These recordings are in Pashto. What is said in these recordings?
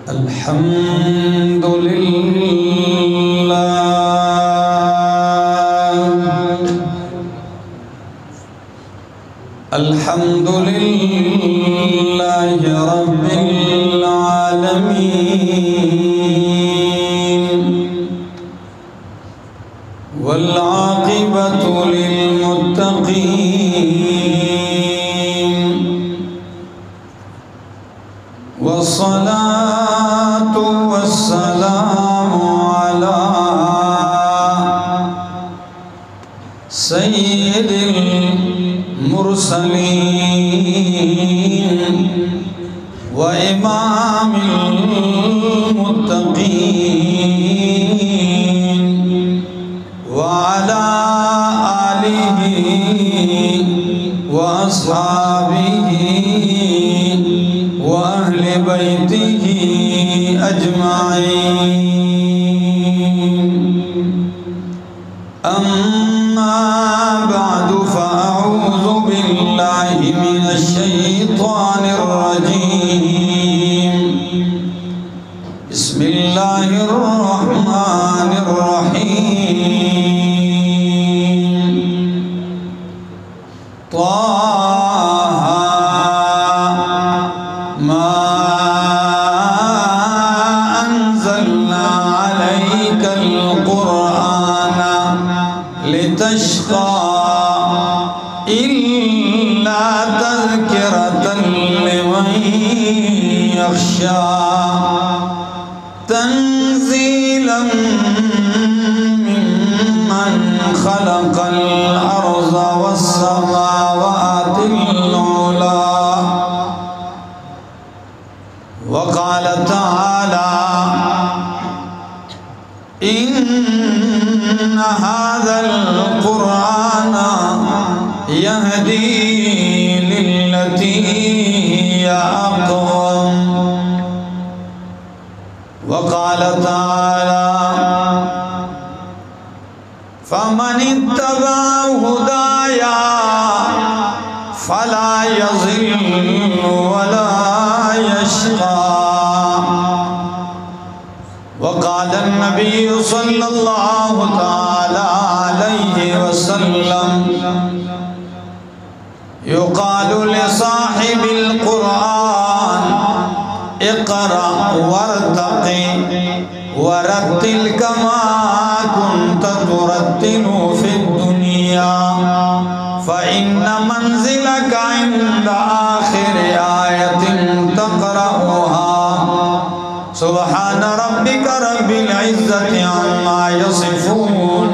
अल्हम्दुलिल्लाहि रब्बिल आलमीन वल आक़िबतु लिल मुत्तक़ीन वस्सलातु वस्सलामु अला सय्यिदिल मुरसलीन व इमामिल मुत्तक़ीन व अला आलिहि व अस्हाबिहि व अहले बैतिहि अजमाईन। अम्मा बअदु फ़अऊज़ु बिल्लाहि मिनश शैतानिर रजीम। बिस्मिल्लाहिर रहमानिर रहीम। ताहा मा अंज़लना अलैकल क़ुरआना लितश्क़ा इल्ला तज़किरतन लिमन यख़्शा तंज़ीलन मिम्मन ख़लक़ल अर्ज़ वस्समावातिल उला। वक़ाल तआला इन्न हाज़ल क़ुरआन यहदी लिल्लती हिया अक़वम। वक़ाल तआला फमन इत्तबा हुदाया फला यज़िल्लु वला यश्क़ा। वक़ाल नबी सल्लल्लाहु तआला अलैहि वसल्लम युक़ालु लिसाहिबिल क़ुरआन इक़रा वरतक़ि वरत्तिल कमा कुन्त तुरत्तिलु फ़िद दुनिया फ़इन्न मंज़िलका इंद आख़िर आयतिन तक़रअुहा। सुब्हान रब्बिका रब्बिल इज़्ज़ति अम्मा यसिफ़ून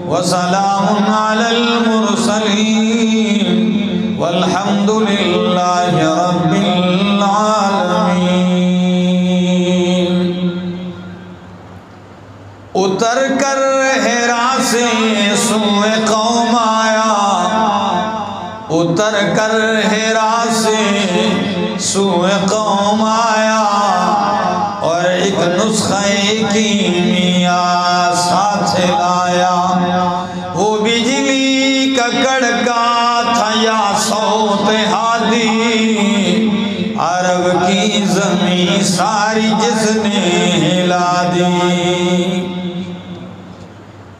व सलामुन अलल मुरसलीन वल्हम्दुलिल्लाहि रब्बिल आलमीन। उतर कर हिरा से सूए कौम आया, उतर कर हिरा से सूए कौम आया और एक नुस्खे कीमिया साथ लाया। वो बिजली का कड़का था या सौत हादी, अरब की ज़मीं सारी जिसने हिला दी।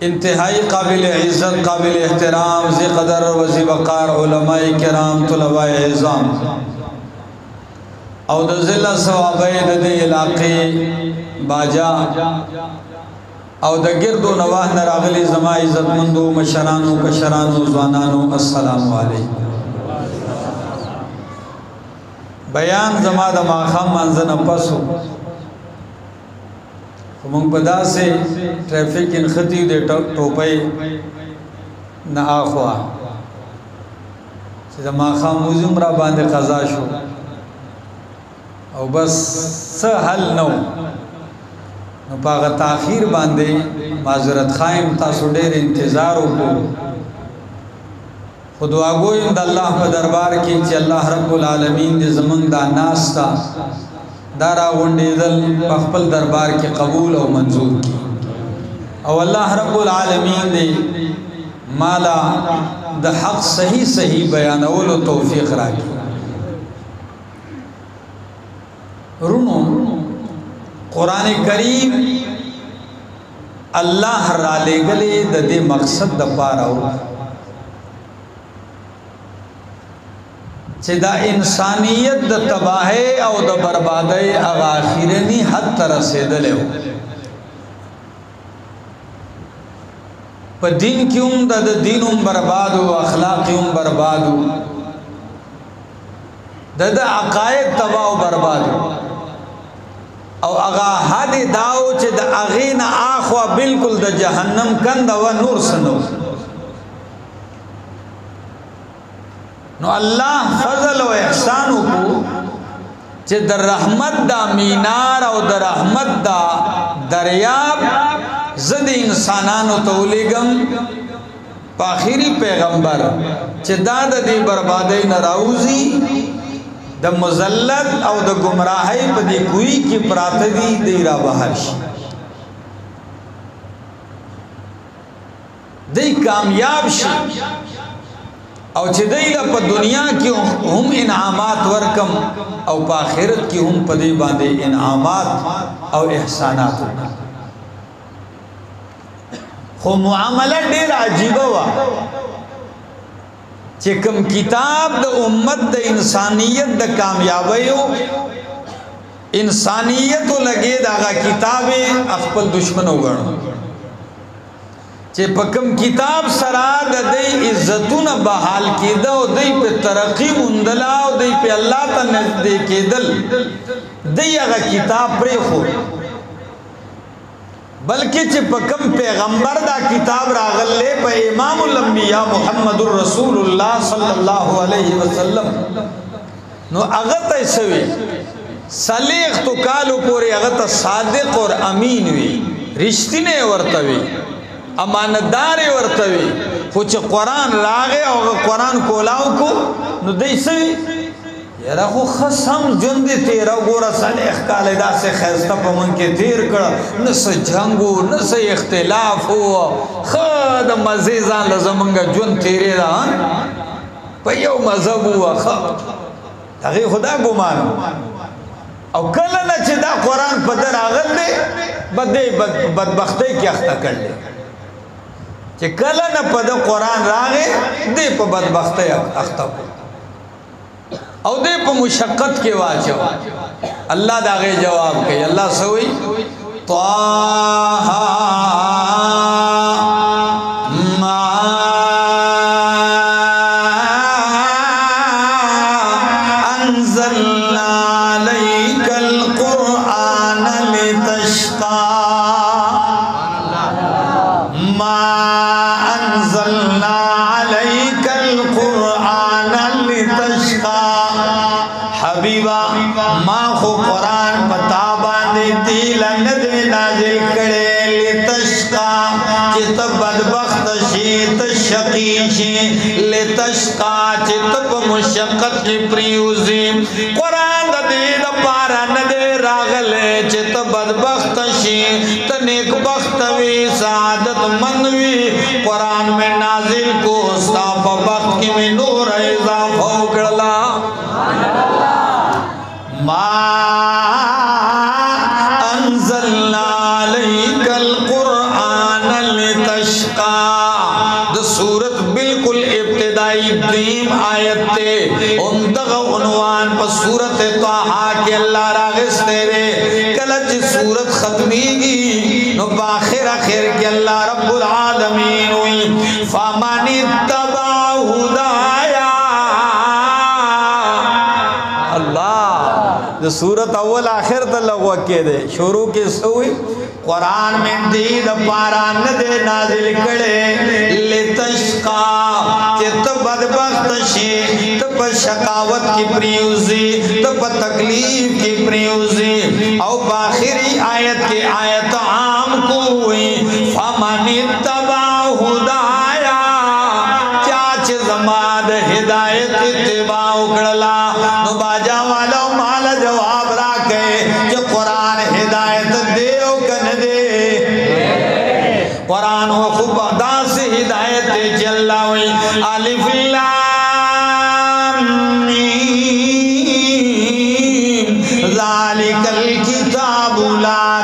इंतहाई काबिल इज़्ज़त काबिल एहतराम ज़ी क़दर वज़ी वक़ार उलमाए किराम तुलबाए इज़्ज़ाम और ज़िला सवाबे दे इलाक़े बाजा और द गिरदो नवाह नरागली ज़मा इज़्ज़तमंदो मशरानो कशरानो ज़वानानो अस्सलामु अलैकुम। बयान ज़मा द माख़ाम मंज़न पसो मंग पदा से ट्रैफिक इन खती दे टोपे न आखवा से माख़ाम मुज़ुमरा बांधे क़ज़ा शो और बस स हल नौ न पागा ताख़ीर बांधे माज़रत ख़ाइम तासु ढेर इंतज़ार को खुदवा गोइम द अल्लाह पे दरबार की च अल्लाह रब्बुल आलमीन दे ज़मन दा नास्ता दारा वंडेदल पखपल दरबार के कबूल और मंजूर की और अल्लाह रब्बुल आलमीन ने माला द हक़ सही सही बयानवल और तौफ़ीक़ राखी। रुनो قرآن کریم اللہ را لے گلے دا دے مقصد دا پاراو چه دا انسانیت دا تباہی او دا بربادی اغا آخرینی حد ترسیدلے ہو پا دین کیوں دا دینم بربادو اخلاقیوں بربادو دا عقائد تباہ و بربادو او اغا حد داو چه دا اغین آخوا بالکل دا جہنم کند و نور سنو نو اللہ فضل و احسانو کو چه در رحمت دا مینار او در رحمت دا دریاب زد انسانانو تولیگم پا آخری پیغمبر چه دا دی بربادی نراوزی دا مزلت او دا گمراہی پا دی کوئی کی پراتدی دی را بحرش دی کامیاب شی او چه دی پا دنیا کی ہم انعامات ورکم او پا آخرت کی ہم پا دی باندے انعامات او احسانات ورکم خو معاملہ دیر عجیبہ وا چه کم کتاب دا امت دا انسانیت دا کامیابیو انسانیتو لگے دا آغا کتاب اخپل دشمنو گرنو چه پا کم کتاب سرا دا دی عزتون بحال کی دا و دی پہ ترقی مندلا و دی پہ اللہ تا نزدے کے دل دی آغا کتاب پرے خود بلکہ چه پا کم پیغمبر دا کتاب راغل لے پا امام الانبیاء محمد الرسول اللہ صلی اللہ علیہ وسلم نو اغت ایسوی سلیخ تو کالو پوری اغت صادق اور امین وی رشتینے ورطوی اماندار ورطوی خوچ قرآن راغے اور قرآن کولاو کو نو دیسوی یرا خو خسم جندی تیرا گورا سلیخ کالی دا سے خیستا پا من کے تیر کرا نس جنگو نس اختلاف ہوا خود مزیزان لزمنگا جن تیرے دا پا یو مذہب ہوا خود تاقی خدا گمانو او کلنا چی دا قرآن پا در آغل دے بدبختی کی اختا کر لے چی کلنا پا دا قرآن راغے دے پا بدبختی اختا کر او دے پا مشقت کے واچو اللہ داغے جواب کئی اللہ سوئی طاہا ما انزلنا علیک القرآن لتشقا ما انزلنا علیک القرآن لتشقا حبیبا ما خو قرآن پتابان دیتی لند نازل کرے لتشقا چت بدبخت شیت شقی شی لتشقا چت مشقت کی پریوزی قرآن دید پارا ندے راغلے چت بدبخت شی تنیک بخت وی سعادت منوی قرآن میں نازل کو استاپ بخت کی میں نور اضافہ اکڑلا ما انزلنا علیک القرآن لتشقا دا سورت بالکل ابتدائی دیم آیت تے اندغ عنوان پا سورت طاہا کے اللہ راغس تیرے کلچ سورت ختمی گی نو باخر آخر کے اللہ رب العالمین ہوئی فَمَنِ اتَّبَعَ هُدَايَا اللہ جو سورت اول آخر تلق وکے دے شروع کے سوئی قرآن میں دید پاران دے نازل کڑے لتشقا چت بدبخت شی تب شقاوت کی پریوزی تب تکلیف کی پریوزی او باخری آیت کی آیت عام کو ہوئی فَمَنِ اتَّبَعَ هُدَايَا چاچ زماد ہدایت اتباع اکڑلا نو باجا والا مالا جواب راکے کہ قرآن ہدایت دے او کن دے قرآن و خوب دا سے ہدایت دے چلا ہوئی الف لام میم ذالک الکتاب لا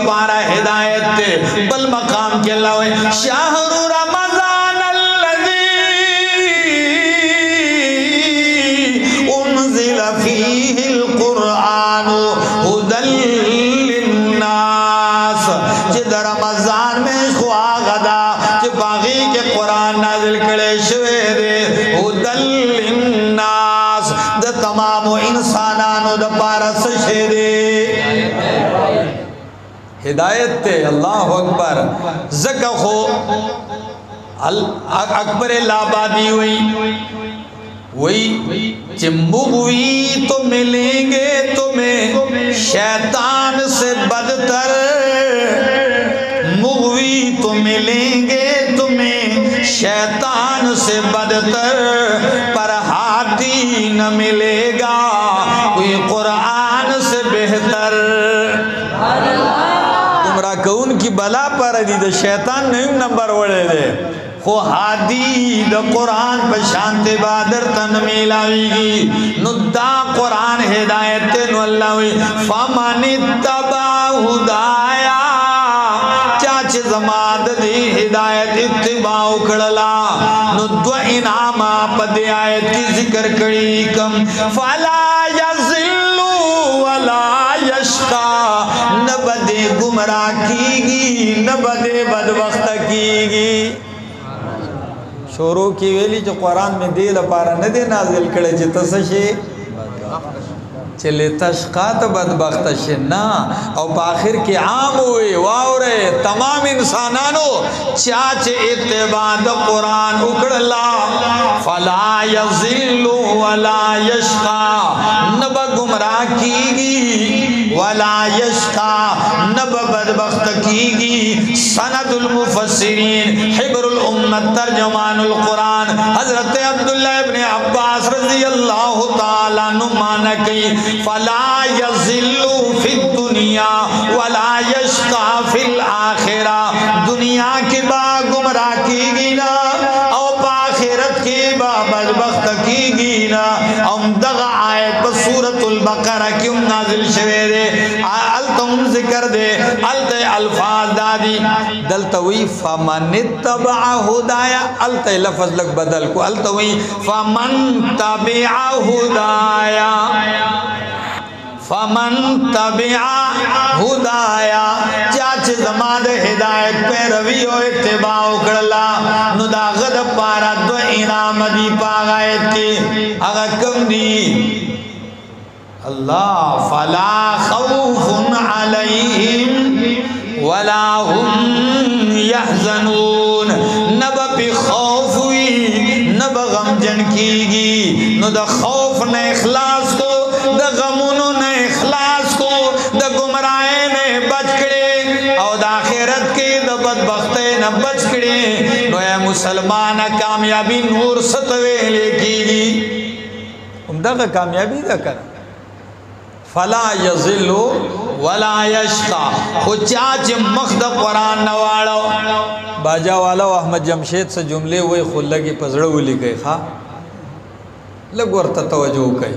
पारा हिदायत ते बल मकाम के अल्लाह शाहरु रमजान अल्लज़ी उनज़िला फ़ीहिल क़ुरआन हुदल लिन्नास जे रमजान में खुआ गदा जे बागी के कुरान नाज़िल करे शवे दे हुदल लिन्नास द तमाम इंसानानो द पारा सशे दे हिदायत ते अल्लाह अकबर ज़का हो अकबर लाबादी हुई वही मुग़वी तो मिलेंगे तुम्हें शैतान से बदतर मुग़वी तो मिलेंगे तुम्हें शैतान से बदतर पर हादी न मिलेगा कोई कुरान से बेहतर कौन की बला पर दी द शैतान नहीं नंबर वड़े दे खो हादी द कुरान पर शांति बादर तन मिलावीगी नुद्दा कुरान हिदायत नु अल्लाह फमनित्तबा हुदाया चाच जमात दी हिदायत इत्तिबा उकड़ला नुद्वा इनामा पद आयत की जिक्र करी कम फला यज़िल्लु वला यश्का न बदे गुमराह कीगी न बदे बदबख्त कीगी शोरों की वेली जो कुरान में दे लपारा न दे नाजिल करे जे तसशे चले तशका तो बदबख्त शे ना और आखिर के आम हुए वावरे तमाम इंसानानो चाचे इत्तिबा द कुरान उकड़ला फला यज़िल्लु वला यश्का न गुमराह कीगी वला यश्का नब बदबख्त कीगी सनदुल मुफस्सिरीन हिब्रुल उम्मत तर्जुमानुल कुरान हजरत अब्दुल्लाह इब्न अब्बास रज़ियल्लाहु ताला नुमान कई फला यज़िल्लु फिद दुनिया वला यश्का फिल आखिरा दुनिया के बा गुमराह कीगी ना और आखिरत के बा बदबख्त कीगी ना हम दगा आयत पर सूरतुल बकरा क्यों नाजिल शवे दे अलतम जिक्र दे अलते अल्फाज दादी दलतवी फमनित्तबा हुदाया अलते लफ्ज लग बदल को अलतवी फमन तबिआ हुदाया फमन तबिआ हुदाया चाच जमाद हिदायत पे रवि ओ इत्तिबा उकड़ला नुदागद पारा दो इनाम दी पागायत की अगर कम दी अल्लाह फला खौफुन अलैहिम वला हुम यहज़नून नब पे खौफ हुई नब गमजन कीगी नु द खौफ ने इखलास को द गमुनो ने इखलास को द गुमराहे ने बच करे और द आखिरत के द बदबख्ते न बच करे नो ए मुसलमान कामयाबी नूर सतवे लेकीगी उम्दा का कामयाबी दा कर फला यज़िल्लु वला यश्का हो चाच मख्द कुरान नवाड़ो बाजा वाला अहमद जमशेद से जुमले हुए खुल्ला की पजड़ो लिखे खा लग और तवज्जो कई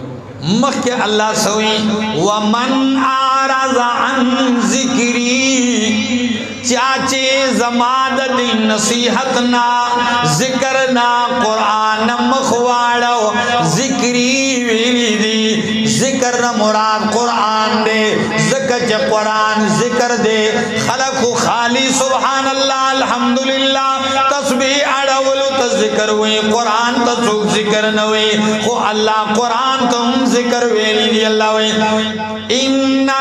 मख के अल्लाह सोई वमन आरज़ा अन ज़िक्री चाचे जमाद दी नसीहत ना जिक्र ना कुरान मखवाड़ो ज़िक्री वेली दी जिक्र न मुराद कुरान दे ज़िक्र कुरान जिक्र दे खलकु खाली सुभान अल्लाह अल्हम्दुलिल्लाह तस्बीह अड़वल तो जिक्र हुई कुरान तो सुख जिक्र न हुई हो अल्लाह कुरान तो जिक्र वेली दी अल्लाह हुई इन्ना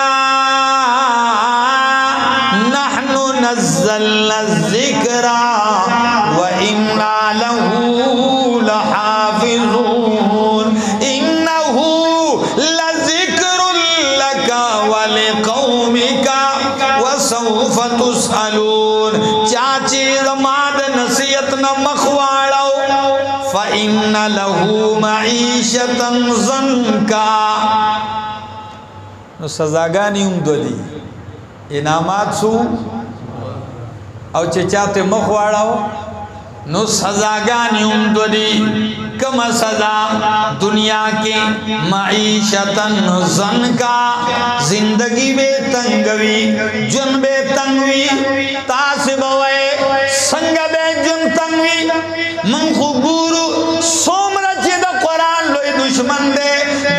नहनु नज़्ज़लना ज़िक्रा व इन्ना लहू लहाफ़िज़ून इन्नहू लज़िक्रुल लका व लिक़ौमिका व सौफ़ तुसअलून चाची जमाद नसीहत न मखवाड़ो फ़इन्न लहू मईशतन ज़न्का नो सजागानी उम्दोदी इनामात सु और चेचाते मखवाड़ो नो सजागानी उम्दोदी कम सजा दुनिया के मईशतन जन का जिंदगी में तंगवी जुन बे तंगवी तासिब वे संग बे जुन तंगवी मन खुगुरु सोमरा चे द कुरान लोई दुश्मन दे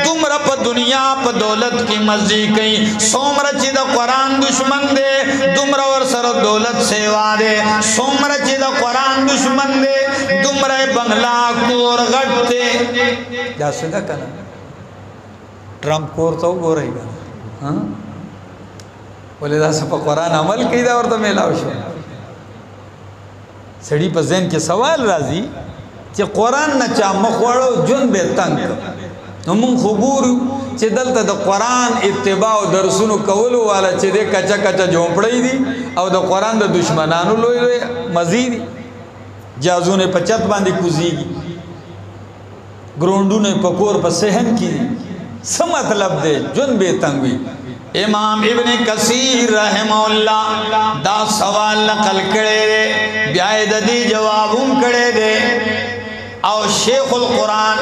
तुमरा प दुनिया प दौलत की मर्जी कई सोमरा चे द कुरान दुश्मन दे तुमरा और सर दौलत सेवा दे सोमरा चे द कुरान दुश्मन दे तुमरा बंगला कोर गटते जा सदा कना ट्रम्प कोर तो गो रहेगा हां बोले दा सब कुरान अमल कईदा और तो मेलाव शो सड़ी पर ज़हन के सवाल राजी कि कुरान न चा मखवाड़ो जुन बे तंग नो मुन खबूर चे दलता द कुरान इत्तिबा और दरसुन कवलो वाला चे दे कच्चा कच्चा झोंपड़ी दी और द कुरान द दुश्मनानु लोई लोई मजीद जाजू ने पचत बांधी कुजीगी ग्रोंडू ने पकोर पर सहन की सब मतलब दे जुन बे तंगवी इमाम इब्ने कसीर रहमहुल्लाह दा सवाल नकल करे दे ब्याय ददी जवाबुम करे दे और शेखुल कुरान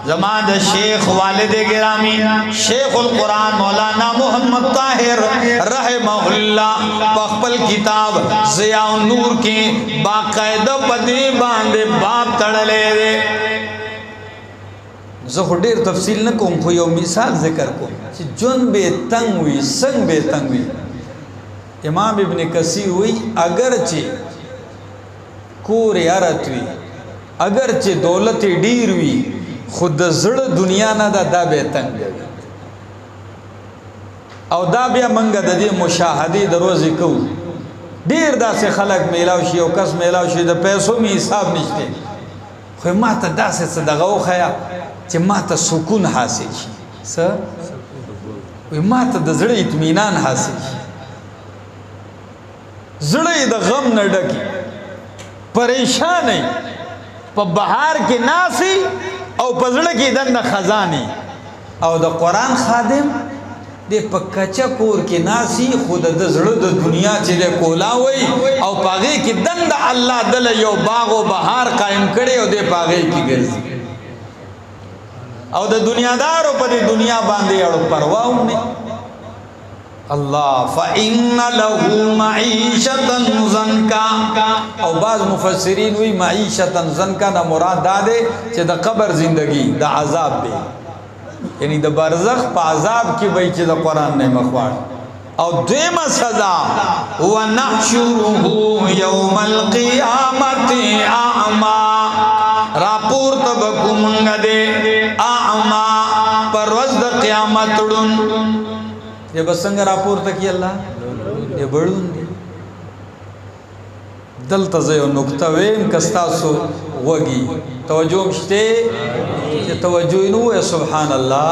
जमाद शेख वालिद गिरामी शेखुल कुरान मौलाना मोहम्मद ताहिर रहमहुल्लाह पखपल किताब ज़ियाउन नूर की बाकायदा पदे बांधे बाप तड़ले दे जो ढेर तफसील न कहूँ कोई मिसाल जिक्र को जुन बे तंग हुई संग बे तंग हुई इमाम इब्ने कसीर हुई अगरचे कोर यारत हुई अगरचे दौलत डीर हुई खुद जड़ दुनिया ना दा बे तंग और दा बिया मंगा दे मुशाहदे दरोजे कहू ढेर दा से खलक मेलावशी और कस मेलावशी द पैसों में हिसाब निश्ते खुद माता दा से सदगाओ खया चे माता सुकून हासिल सर माता द जड़ इत्मीनान हासिल जड़े द गम न डकी परेशान है प बहार के नासी और पजड़ की दन खजानी और द कुरान खादिम दे पक्का कोर के नासी खुद द जड़ द दुनिया चले कोला हुई और पागे की दन द अल्लाह दल यो बागो बहार कायम करे और दे पागे की गर्जी और द दुनियादारों पर दुनिया बांधे और परवाह उन्हें अल्लाह फ़इन्न लहू मईशतन ज़नका और बाज़ मुफस्सिरीन हुई मईशतन ज़नका ना मुराद दादे चे द कब्र जिंदगी द अज़ाब बे यानी द बरज़ख पा अज़ाब की बई चे द कुरान ने मखवाड़ और देम सज़ा व नहशुरुहु यौमल क़ियामति आमा रापुर तब कुमंग दे आमा परवज़ द क़ियामत उड़ुन ये बसंग रापुर तक अल्लाह ये बड़ून दे दल तज़यो नुक्ता वेम कस्तासो वगी तवज्जो मश्ते ये तवज्जो इनु है सुभान अल्लाह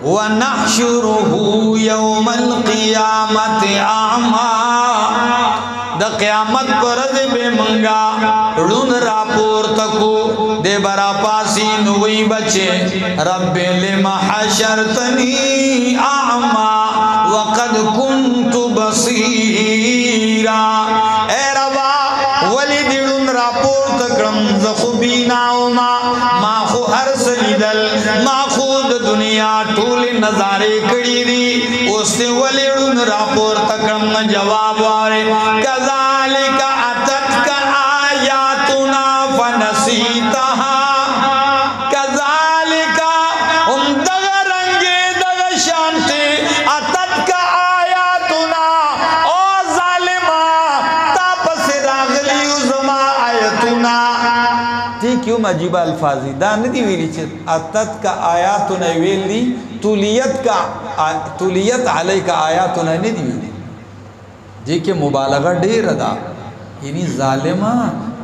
व नहशुरुहु यौमल क़ियामति आमा द क़यामत पर बे मंगा रुन रापुर तकू दे बरा पासी नुई बचे रब्बे लिमा हशरतनी आमा वक़द कुन्तु बसीरा ए रबा वली दिरुन रापुर तकरम ज़खुबीनाउमा माखु हर सलीदल माखुद दुनिया टूल नजारे कड़ी दी उसने वली दिरुन रापुर तकरम जवाब वारे कज़ालिका अततका आयातुना फनसीतहा कज़ालिका दग रंगे दग शांति अततका आयातुना ओ जालिमा तापस रागली उज़मा आयतुना ठीक क्यों मजीबा अल्फाजी दान दी वेली चे अततका आयातुना वेली तुलियत अलैका आयातुना नहीं दी वेली जी के मुबालगा ढेर अदा यानी जालिमा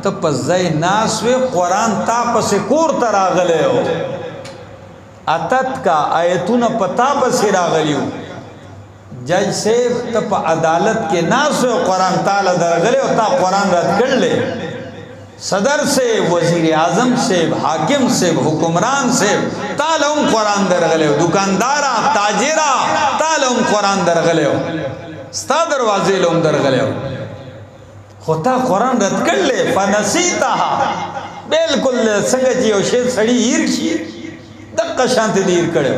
तो पज़्ज़ाए नासवे कुरान ताप से कोर तरागले हो अतत का आयतुन पताप से रागलियो जज से तप अदालत के नासवे कुरान ताला दरगले हो ता कुरान रद्द कर ले सदर से वजीर आजम से हाकिम से हुक्मरान से तालम कुरान दरगले हो दुकानदारा ताजिरा तालम कुरान दरगले हो स्ता दरवाजे लोम दरगले हो होता कुरान रद्द कर ले फनसीता بالکل څنګه چې یو شی سړی هیر شي دغه شانتي دی هیر کړو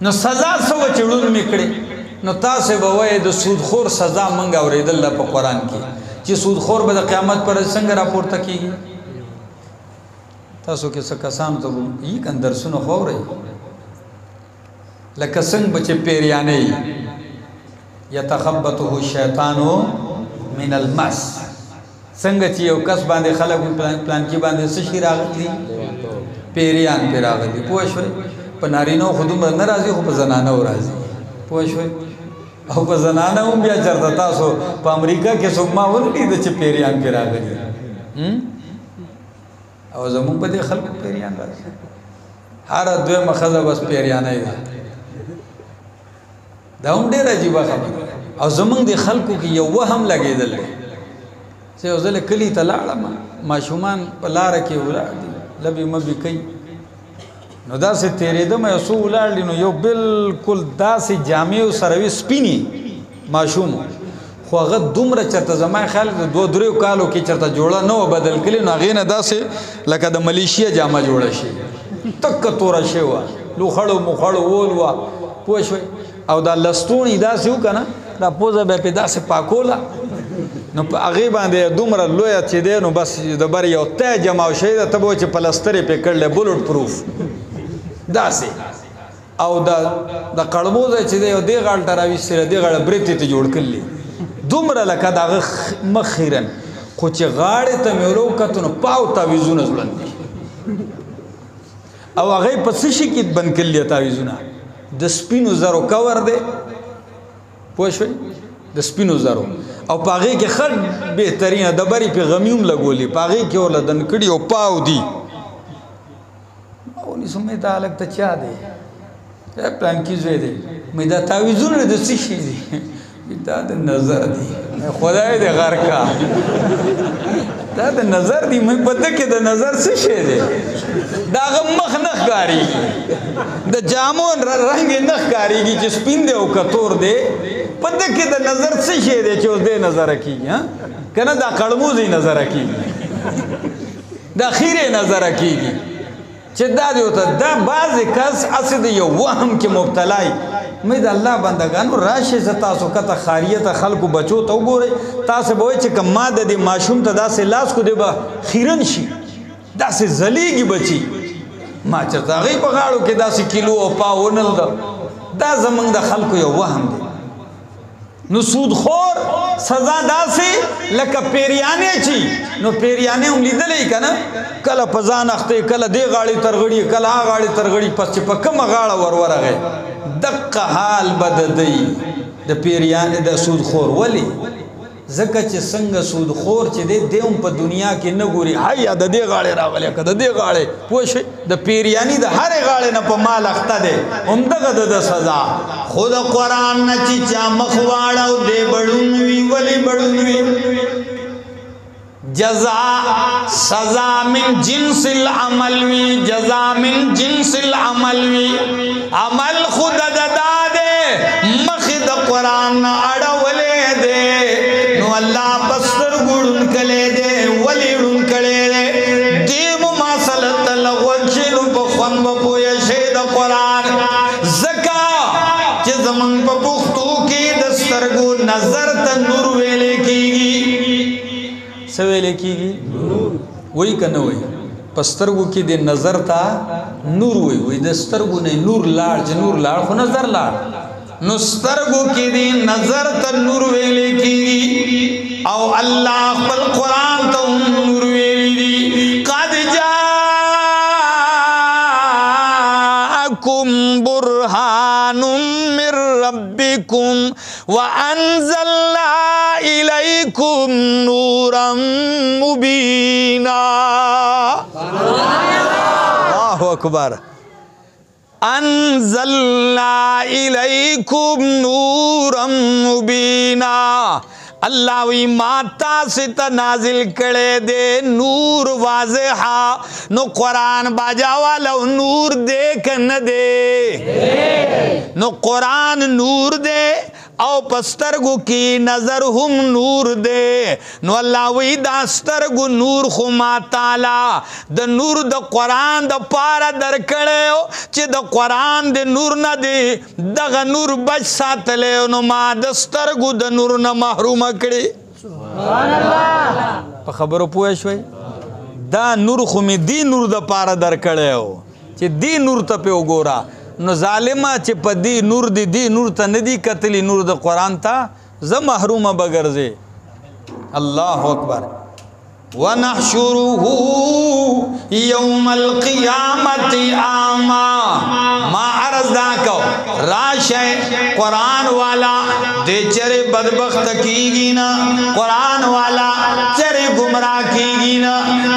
نو سزا سو چړون میکړي نو تاسو به وای د سودخور سزا منګ اوریدل په قران کې چې سودخور به د قیامت پر څنګه راپورته کیږي تاسو کې څه کسان ته یې کندر سن خوري لکه څنګه بچ پیریانه یتخبطه الشیطان من المس څنګه چې یو کس باندې خلک پلان کې باندې څه شي راغلي پیریان پی راغلي پوه شئ په نارینو خودم ناراضي خو په زنانه راضي پوه شئ او په زنانه هم بیا چرته تاسو په امریکا کې څوک ما ولې د چې پیریان پی راغلي او زمون په دې خلکو پیریان راځي هر دوه مخزه بس پیریان نه دا هم ډېر عجیب خبره او زمونږ د خلکو کې یو وهم لګېدل چې یو ځل کلی ته لاړم ماشومان په لاره کې ولاړ دي لبې مبې کوي نو داسې تېرېدم یو څو ولاړ دي نو یو بالکل داسې جامې او سروي سپینې ماشوم خو هغه دومره چېرته زما خیال د 2-3 کالو کې چېرته جوړه نه وه بدل کړې نو هغې نه داسې لکه د ملیشیا جامه جوړه شي تکه توره شوې وه لوخړو مخړو وول وه پوه شوئ او دا لستوڼي داسې و که نه دا پوزه به پې داسې پاکوله نو په هغې باندې دومره لویه چې دی نو بس د بر یو تی جمع شوی ده ته به چې پلستر یې پې کړلی بلوټ پروف داسې او د قړمو ځای چې دی یو دې غاړه ته راویستې ده دې غاړه برېتې ته جوړ کړلي دومره لکه د هغه مخ خیرن خو چې غاړې ته مې ورو وکتو نو پاو تاویزونه ځوړند دي او هغې په څه شي کې بند کړلي تاویزونه د سپینو زرو کور دی پوه شوئ د سپینو زرو او په هغې کې ښه بهترینه د برې پې غمي هم لګولي په هغې کې ورله دن کړي او پاو دي ما ونیسم دا هلک ته چا دی پلانکي زوی دی مې دا تاویزونه د څه شي دي دا د نظر دی خدای دې غر کا دا د نظر دی مې پته کې د نظر څه شی دی دا هغه مخ نه ښکارېږي د جامو رنګ یې نه ښکارېږي چې سپین دی او که تور دی پته کې د نظر څه شی دی چې اوس دې نظره کېږي که نه دا قړموز یې نظره کېږي دا خیر یې نظره کېږي چې دا دی ورته دا بعضې کس هسې د یو وهم کې مبتلا یي مې د الله بندګانو راشئ زه تاسو کته خاریه ته خلکو بچو ته وګورئ تاسو به وایئ چې که ما د دې ماشوم ته داسې لاس کو دی به خیرن شي داسې ځلیږي بچي ما چېرته هغې په غاړو کې داسې کیلو او پاو ونل ده دا زموږ د خلکو یو وهم دی نو سودخور سزا داسې لکه پیریانې چې نو پیریانې هم لیدلی که نه کله په ځان اخته کله دې غاړې ترغړي کله هغه غاړې ترغړي پس چې په کومه غاړه ورورغی دقه حال به د دی د پیریانې د سودخور ولې ځکه چې څنګه سودخور چې دی دی هم په دنیا کې نه ګوري هیا د دې غاړې راغلی که د دې غاړې پوه شئ د پیریاني د هرې غاړې نه په مال اخته دی همدغه د سزا خو د قرآن نه چې چا مخ واړه او دی بړون وي ولې بړون وي جزاء سزا من جنس العمل وی جزاء من جنس العمل وی عمل خود ددا دے مخد قرآن اڑولے دے نو اللہ پستر گڑن کلے دے ولی رن کلے دے دیم ماسلت لغوچن بخون بپوی شید قرآن زکا چه زمن پا پختو کی دسترگو نظر تا نور ویلے کی گی سویلے کیږي وای کنه وای پسترګو کې د نظر تا نور وای د سترګو نه نور لاړ چې نور لاړ خو نظر لاړ نو سترګو کې د نظر ته نور ویلې کیږي او الله خپل قران ته نور ویلې دي قد جاءکم برهان من ربکم وانزلنا الیکم نورا مبینا اللہ اکبر انزلنا الیکم نورا مبینا اللہ وی ماتا ستا نازل کڑے دے نور واضحا نو قرآن باجا والا نور دے کن دے نو قرآن نور دے او پسترگو کی نظر هم نور دے نو اللہ وی دا سترگو نور خو ما تالا دا نور دا قرآن دا پارا در کڑے ہو چی دا قرآن دا نور نا دے دا نور بچ ساتلے نو ما دا سترگو دا نور نا محروم کڑے سبحان اللہ پا خبرو پوشوئی دا نور خو می دی نور دا پارا در کڑے ہو چی دی نور تا پہ گورا نو ظالمہ چی پا دی نور تا ندی قتلی نور دا قرآن تا ز محروم بگرزے اللہ اکبر وَنَحْشُرُهُ يَوْمَ الْقِيَامَةِ آمَا ما عرض دا کو راشے قرآن والا دے چرے بدبخت کی نا قرآن والا چرے گمراہ کی نا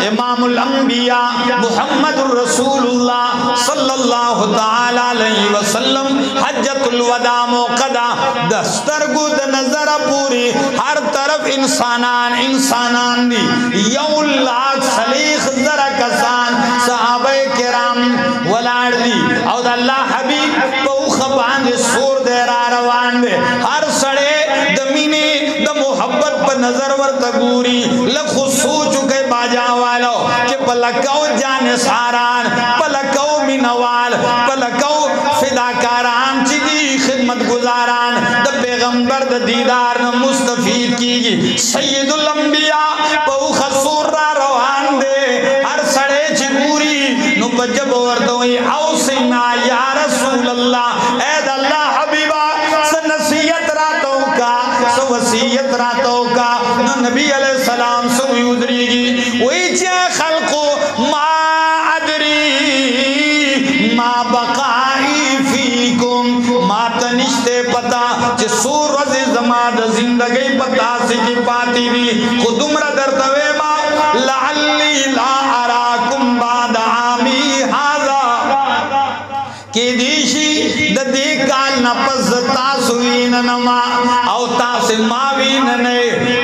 امام الانبیاء محمد الرسول اللہ صلی اللہ تعالی علیہ وسلم حجت الوداع موقدہ دستر گود نظر پوری ہر طرف انسانان دی یو لاکھ سلیخ ذرا کسان صحابہ کرام ولار دی او دا اللہ حبیب پوخ باندے سور دے را روان دے ہر سڑے دمینے دا محبت پر نظر ورطا گوری لکھو سوچو کے باجا والو کہ پلکو جان ساران پلکو منوال پلکو فداکاران چگی خدمت گزاران دا پیغمبر دا دیدار مستفید کی گی سید الانبیاء پوخ سور را روان دے ہر سڑے چگوری نو پجب وردوئی اوسینا یا رسول اللہ اید اللہ حبیبہ سنسیت راتوں کا سوسیت راتوں کا نو نبی علیہ السلام سوی ادری گی وہی چے خلقو ما ادری ما بقائی فیکم ما تنشتے پتا چے سور رضی زمان زندگی پتا سکی پاتی بھی خودم را دردوے ما لعلی لا اراکم بعد عامی حاضا کی دیشی دا دیکال نپس تاسوین نما او تاس ماوین نے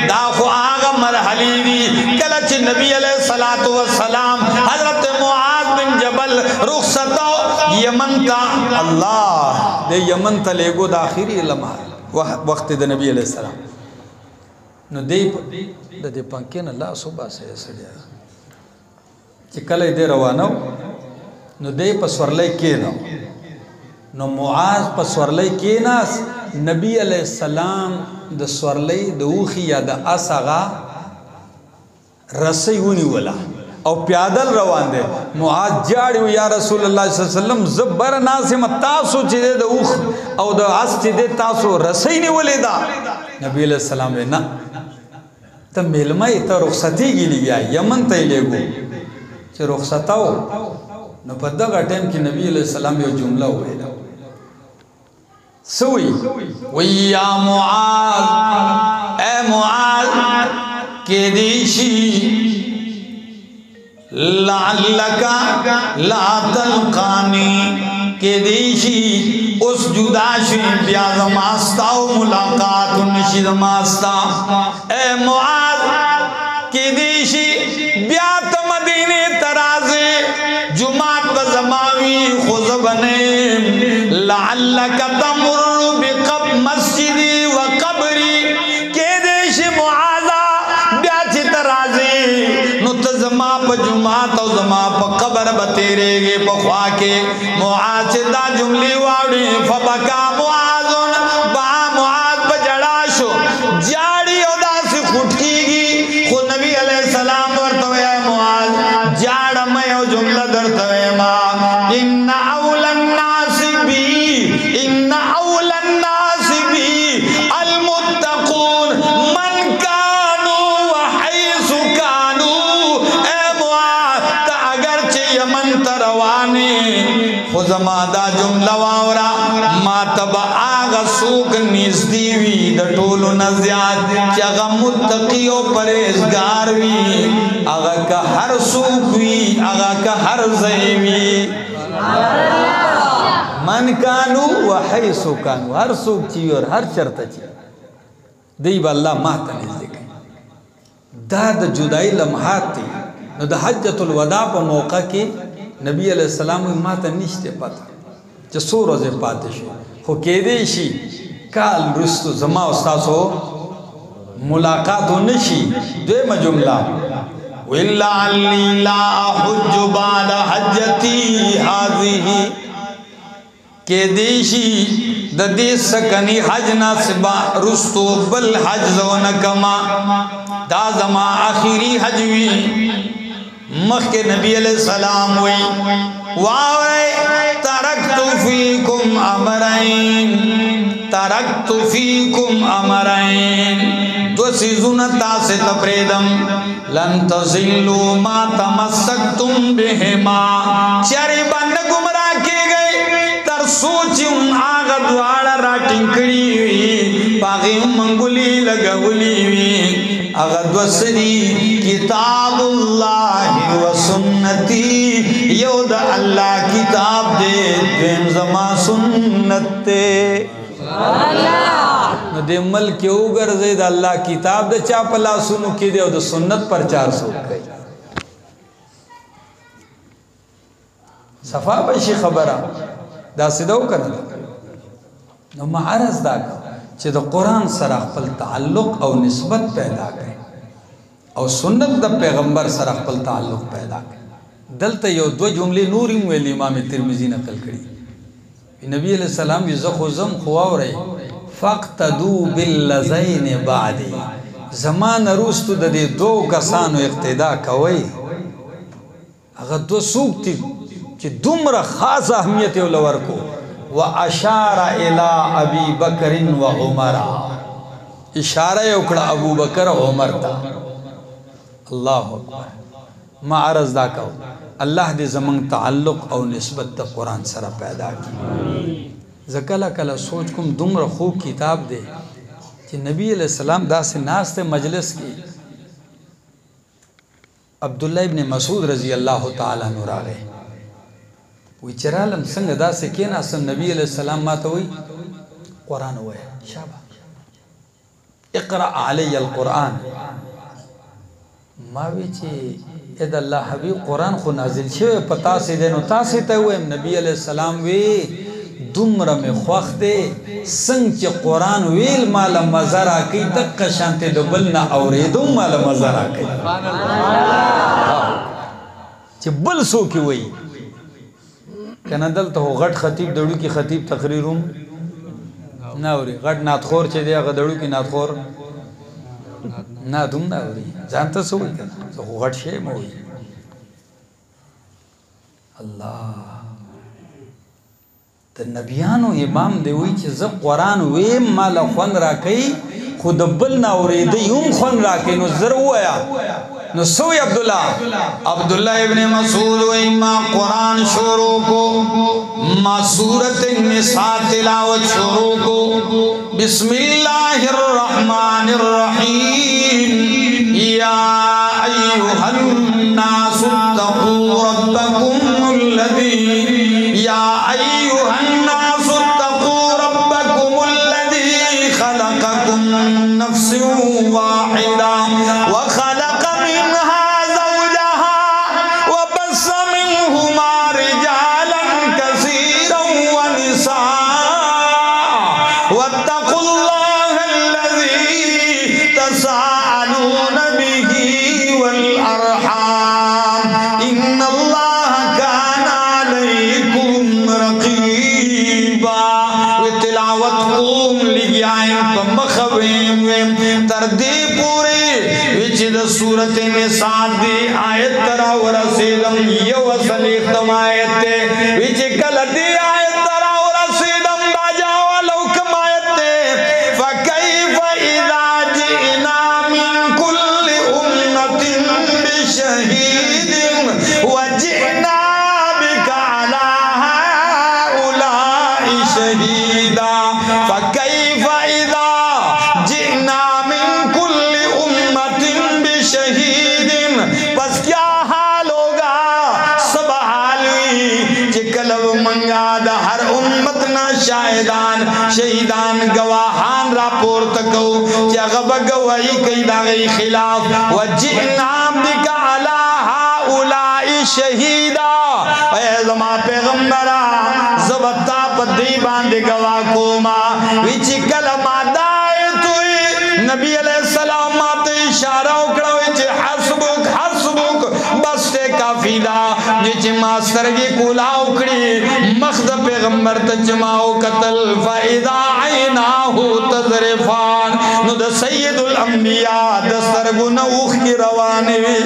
دا خو آغا مرحلی دی کلچ نبی علیہ السلام حضرت معاذ بن جبل رخصتو یمن تا اللہ دے یمن تا لے گو دا آخری لمحہ وقت دا نبی علیہ السلام نو دے پنکین اللہ صبح سے سڑیا چکل دے روانو نو دے پسورلے کینو نو معاذ پسورلے کیناس نبی علیہ السلام دا سورلے دا اوخی یا دا اساغا رسی ہونی ولا او پیادل روان دے معاذ جاڑیو یا رسول اللہ صلی اللہ علیہ وسلم زبر ناسم تاسو چی دے دا اوخ او دا اس چی دے تاسو رسی نی ولی دا نبی علیہ السلام دے نا تا ملمائی تا رخصتی گی لیا یمن تا لے گو چی رخصتاو نو پا دگا ٹیم کی نبی علیہ السلام یو جملہ ہوئے سوئی وی یا معاذ اے معاذ کے دیشی لعلکا لا تلقانی کے دیشی اس جداشی بیا زماستاو ملاقات نشی زماستا اے معاذ کے دیشی بیا تمدینے ترازے جماعت بزماوی خوز بنے لعلک تمر بقب مسجدی و قبری کے دیش معاذہ بیا چی ترازے نو تزما پا جماعت و زما پا قبر بتیرے گے پا خواہ کے معاذ دا جملی واڑی فبکا معاذن با معاذ پا جڑاشو جاڑی او دا سی خٹکی گی خود نبی علیہ السلام ورطوے معاذ جاڑ میں او جملہ درطوے ما ان اول الناس بی المتقون من کانو وحیث کانو اے معاذ تا اگرچہ یمن تروانی خزما دا جملہ واورا ما تب آغا سوک نیزدیوی دا ٹولو نزیاد چی آغا متقی و پریزگار وی آغا کا ہر سوک وی آغا کا ہر زیوی من کانو و حیثو کانو ہر سوک چی اور ہر چرتا چی دیب اللہ ماتا نزدکی دا جدائی لمحات تی نو دا حجت الوداع پا موقع کی نبی علیہ السلام ماتا نشتے پتا چا سو روزے پاتے شو خو کیدے شی کال رستو زما استاسو ملاقاتو نشی دویمه جمله وَلَعَلِّي لَا أَحُجُّ بَعْدَ حَجَّتِي هَذِهِ کہ دیشی دا دی سکنی حج ناسبا رستو بل حج زونکما دا زما آخری حج وی مخ کے نبی علیہ السلام وی واوے ترکتو فیکم امرین ترکتو فیکم امرین دو سیزون تاسے تپریدم لن تزلو ما تمسکتم بہما چاری بند گمراہ کی گئی تر سوچیم آغا دوارا راٹنگ کری ہوئی پاغی منگولی لگولی ہوئی آغا دوسری کتاب اللہ و سنتی یو دا اللہ کتاب دے دویم زما سنت تے نو دے ملک یو گرزے دا اللہ کتاب دے چاپلا سنو کی دے دا سنت پر 400 گئی صفا بشی خبرہ دا سیدو کرنا نو معرض دا کر چی دا قرآن سر اخپل تعلق او نسبت پیدا کرے او سنت دا پیغمبر سر اخپل تعلق پیدا کرے دلتا یو دو جملے نوری مویل امام ترمذی نقل کری نبی علیہ السلام یہ زخ و زم خواو رہے فَقْتَدُو بِاللَّذَيْنِ بَعْدِ زمان روستو دا دے دو کسانو اقتدا کوئی اگر دو سوک تی چی دمر خاص اہمیت اولور کو وَأَشَارَ إِلَىٰ أَبِي بَكْرٍ وَعُمَرَ اشارہ اکڑا ابو بکر و عمر تا اللہ اکبر ما عرض دا کہو اللہ دے زمان تعلق او نسبت دا قرآن سر پیدا کی زکلا کلا سوچ کم دمر خوب کتاب دے کہ نبی علیہ السلام دا سے ناس تے مجلس کی عبداللہ ابن مسعود رضی اللہ تعالیٰ نور آگئے وی چرالم سنگ دا سے کینا سن نبی علیہ السلام ماتا ہوئی قرآن ہوئے شابہ اقرأ علی القرآن ماوی چی اید اللہ حبیب قرآن خو نازل شوئے پتا سے دینو تا سے تے ہوئے نبی علیہ السلام وی دمر میں خوخ دے سنگ چی قرآن ویل مالا مزارا کی دقا شانتے دو بلنا اوریدو مالا مزارا کی چی بل سو کی وی کنا دلتا ہو غٹ خطیب دوڑو کی خطیب تقریروم ناوری غٹ ناتخور چی دیا غدوڑو کی ناتخور نا دوم ناوری جانتا سو ہوئی کنا تو غٹ شیم ہوئی اللہ تا نبیانو امام دے ہوئی چی زب قرآن ویم مالا خون را کئی خود بلنا اوریدی ام خون را کئی نو ذر ہوا نو سوی عبداللہ ابن مسعود و امام قرآن شروع کو ما سورت النساء تلاوت شروع کو بسم اللہ الرحمن الرحیم یا ایوہ الناس اتقوا ربکم الذی یا ایوہ الناس اتقوا ربکم الذی خلقکم من نفس واحدہ وخلق تردی پوری وچ دا صورت نساء دی آیت ترا ورسیدم یو اصل اختم آیت تے وچ کل دی آیت ترا ورسیدم باجا والو کم آیت تے فکیف اذا جئنا من کل امت بشہید وجئنا بک علی هؤلاء شہیدا فکیف اذا جئنا من کل امت بشہید پس کیا حال ہوگا سب حالی چکلو منگا دا ہر امت نا شاہدان شہیدان گواہان راپور تکو چا غب گواہی کئی دا غی خلاف وجئنا بکا علی هؤلاء شہیدا اے زمان پیغمبرہ زبتا پدی باندې گوا کوما وچ کلمہ دایتوی نبی علیہ السلام ماته اشاره وکړه چې حسبک حسبک بس ته کافی دا چې ما سرګي کولا وکړي مخ د پیغمبر ته جماو قتل فاذا عیناه تذرفان نو د سید الانبیاء د سرګونه اوخ کی روانه وي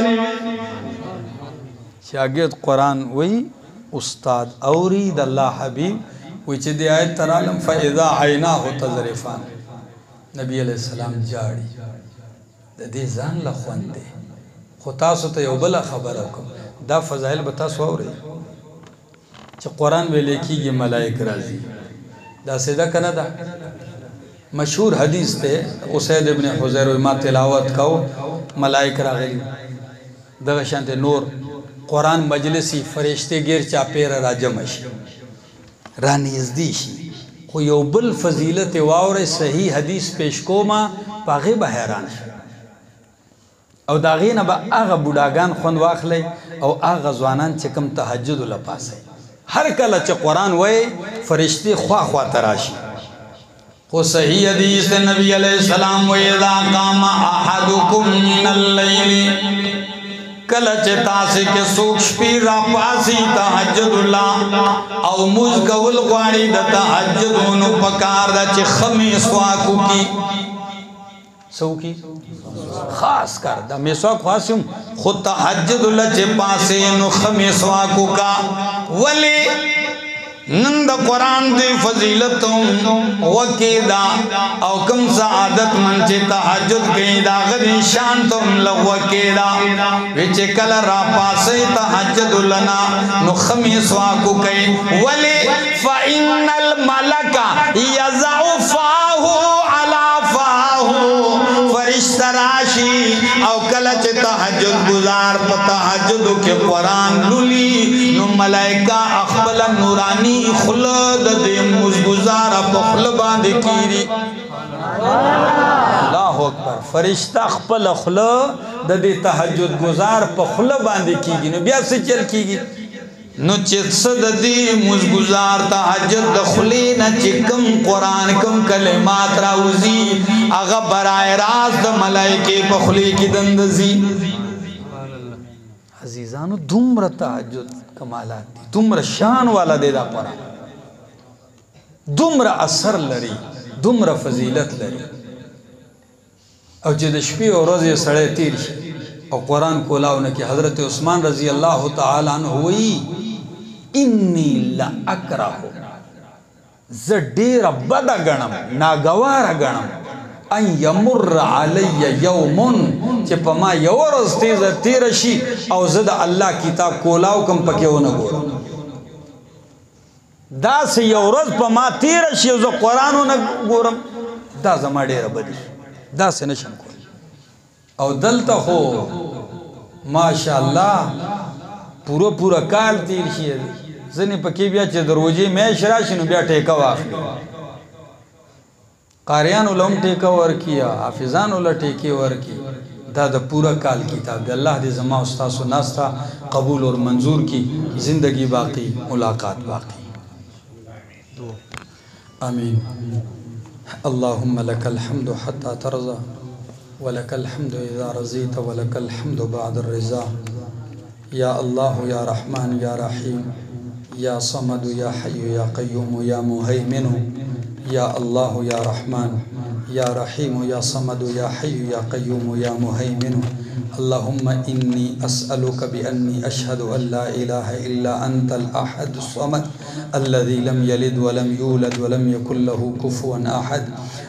شاګرد قران وی استاد اوری د الله حبیب وی چې د آیت ترالم فاذا عیناه تذرفان نبی علیہ السلام جاړي د دې ځان له خوندې خو تاسو ته یو بل خبره کوم دا فضایل به تاسو اورئ چې قران ویل کېږي ملائک راځي دا سیده کنه دا مشهور حدیث ته اسید ابن حذیر ما تلاوت کو ملائک راغلي دغه شانته نور قران مجلسی فرشته غیر چا پیر راجم شي رانیزدي شي خو یو بل فضیلت واورې صحیح حدیث پیش کوما پاغه به حیران شي او دا غینه به هغه بوډاګان خوند واخلي او هغه ځوانان چې کوم تهجد لپاسي هر کله چې قران وای فرشتي خوا خوا تراشي خو صحیح حدیث نبی علیہ السلام وای اذا قام احدکم من الليل کله چې تاسو کې سوک شپې را پاسي تهجد الله او موږ کول غواړي د تهجدونو پکار د چې خمیس واکو کی سوکی خاص کر دا میسواک خاصم خود تحجد اللہ چے پاسے نو خمیسواکو کا ولی نند قرآن دی فضیلتوں وکیدا او کم سعادت من چے تحجد گئی دا غدی شانتم لوکیدا وچے کل را پاسے تحجد لنا نو خمیسواکو کئی ولی فإن الملک یزع فاہو علا فاہو فرشتہ راشی او کلچ تحجد گزار پا تحجدو کے قرآن لولی نو ملائکہ اخبل نورانی خلد دے مزگزار پا خلبان دے کیری اللہ اکبر فرشتہ اخبل خلد دے تحجد گزار پا خلبان دے کیگی نو بیا سے چل کیگی نو چت صد دی مزگزار تحجد دخلی نا چکم قرآن کم کلمات راوزی اغا برائے راست ملائکے پخلی کی دندزی عزیزانو دمر تحجد کمالات دی دمر شان والا دے دا قرآن دمر اثر لری دمر فضیلت لری او جد شپی و روزی سڑے تیر شی او قرآن کولاونا کی حضرت عثمان رضی اللہ تعالی عنہ ہوئی انی لأکرہو زدیر بدا گنم ناگوار گنم ان یمر علی یومن چه پا ما یورز تیرشی او زد اللہ کتاب کولاو کم پکیو نگورم دا سی یورز پا ما تیرشی او زد قرآنو نگورم دا زما دیر بدی دا سی نشم کول او دلتا خو ماشاءاللہ پورا کال تیر شي زنی پکی بیا چې دروجی میش راشي نو بیا ټیکا واخلي قاریانو لهم ټیکا ورکیا حافظانو له ټیکی ورکی دا د پورا کال کتاب دی الله دې زما استاد و ناستا قبول اور منظور کی زندگی باقی ملاقات باقی آمین اللهم لك الحمد حتى ترضى ولك الحمد إذا رضيت ولك الحمد بعد الرضا يا الله يا رحمن يا رحيم يا صمد يا حي يا قيوم يا مهيمن يا الله يا رحمن يا رحيم يا صمد يا حي يا قيوم يا مهيمن اللهم إني أسألك بأني أشهد أن لا إله إلا أنت الأحد الصمد الذي لم يلد ولم يولد ولم يكن له كفوا أحد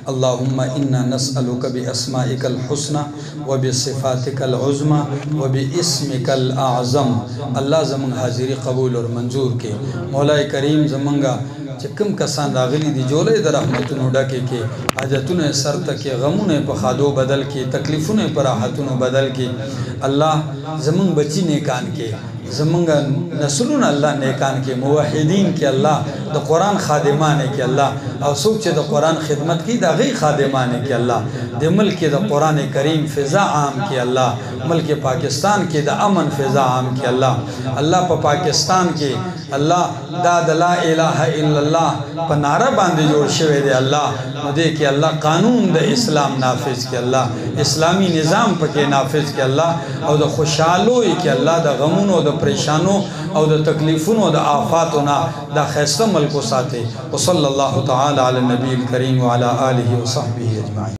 اللهم إنا نسألك بأسمائك الحسنى وبصفاتك العظمى وباسمك الأعظم الله زمن حاضری قبول اور منظور کے مولا کریم زمنگا چکم کسان راغلی دی جولے در رحمتونو ڈکے کے حاجتونو سر تکے غمونو پا خادو بدل کے تکلیفونو پر راحتونو بدل کے الله زمون بچی نیکان کې زمونږ نسلونه الله نیکان کې موحدین کې الله د قرآن خادمان کې الله او څوک چې د قرآن خدمت کوي د هغې خادمان کې الله د ملک د قرآن کریم فضا عام کې الله ملک پاکستان کې د امن فضا عام کې الله الله په پاکستان کې الله دا د لا اله الا الله په نعره باندې جوړ شوی دی الله نو دې کې الله قانون د اسلام نافذ کې الله اسلامی نظام پکې نافذ کې الله او د خوشحالوي کې الله د غمونو د پریشانو او د تکلیفونو د آفاتو نه د خیسته ملک ساتي وصلی الله تعالی علی النبی الکریم وعلى آله وصحبه اجمعین